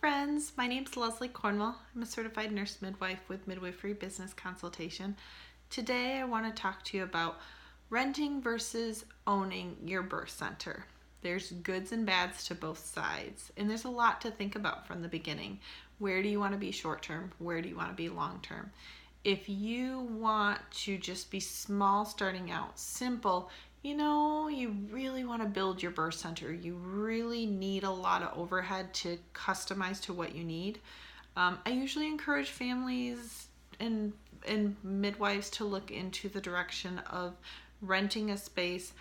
friends, my name's Leslie Cornwell. I'm a certified nurse midwife with Midwifery Business Consultation. Today I want to talk to you about renting versus owning your birth center. There's goods and bads to both sides, and there's a lot to think about from the beginning. Where do you want to be short term? Where do you want to be long term? If you want to just be small starting out, simple, you really want to build your birth center. You really need a lot of overhead to customize to what you need. I usually encourage families and midwives to look into the direction of renting a space.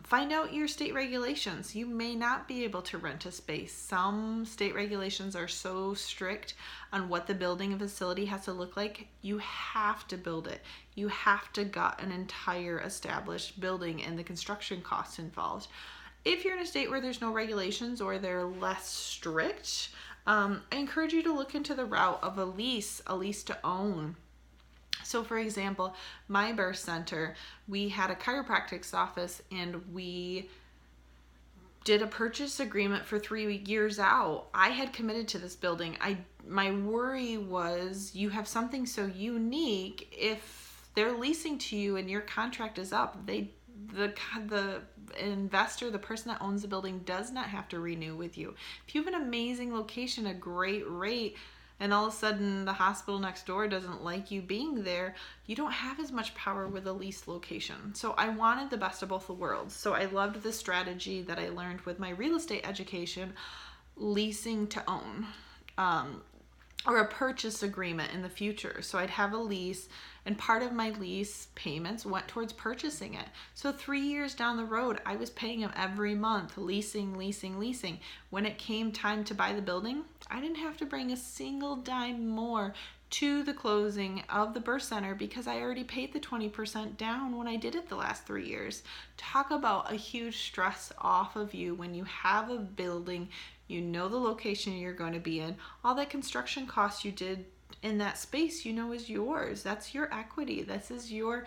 Find out your state regulations. You may not be able to rent a space. Some state regulations are so strict on what the building and facility has to look like. You have to build it. You have to gut an entire established building and the construction costs involved. If you're in a state where there's no regulations or they're less strict, I encourage you to look into the route of a lease to own. So for example, my birth center, we had a chiropractic office and we did a purchase agreement for 3 years out. I had committed to this building. My worry was you have something so unique. If they're leasing to you and your contract is up, the investor, the person that owns the building, does not have to renew with you. If you have an amazing location, a great rate, and all of a sudden the hospital next door doesn't like you being there, you don't have as much power with a leased location. So I wanted the best of both worlds. So I loved the strategy that I learned with my real estate education, leasing to own, or a purchase agreement in the future. So I'd have a lease, and part of my lease payments went towards purchasing it. So 3 years down the road, I was paying them every month, leasing. When it came time to buy the building, I didn't have to bring a single dime more to the closing of the birth center because I already paid the 20% down when I did it the last 3 years. Talk about a huge stress off of you when you have a building, you know the location you're going to be in, all that construction costs you did in that space, is yours. That's your equity. This is your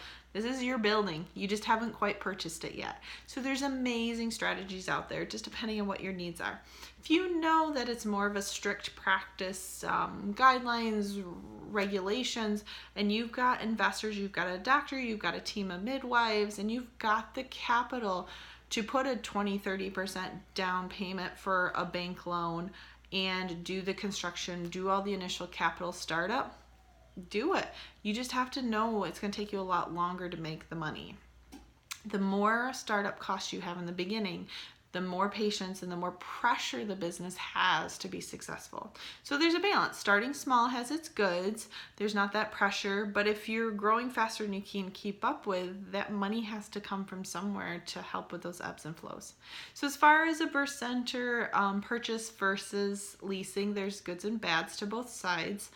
building. You just haven't quite purchased it yet. So there's amazing strategies out there, just depending on what your needs are. If you know that it's more of a strict practice, guidelines, regulations, and you've got investors, you've got a doctor, you've got a team of midwives, and you've got the capital to put a 20-30% down payment for a bank loan and do the construction, do all the initial capital startup, do it. You just have to know it's going to take you a lot longer to make the money. The more startup costs you have in the beginning, the more patience and the more pressure the business has to be successful. So there's a balance. Starting small has its goods. There's not that pressure, but if you're growing faster than you can keep up with, that money has to come from somewhere to help with those ebbs and flows. So as far as a birth center purchase versus leasing, there's goods and bads to both sides.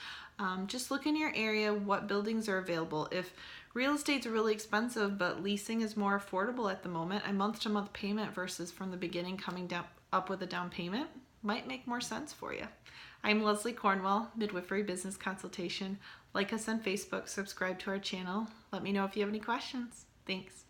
Just look in your area, what buildings are available. If real estate's really expensive, but leasing is more affordable at the moment, a month-to-month payment versus from the beginning coming down up with a down payment might make more sense for you. I'm Leslie Cornwell, Midwifery Business Consultation. Like us on Facebook, subscribe to our channel. Let me know if you have any questions. Thanks.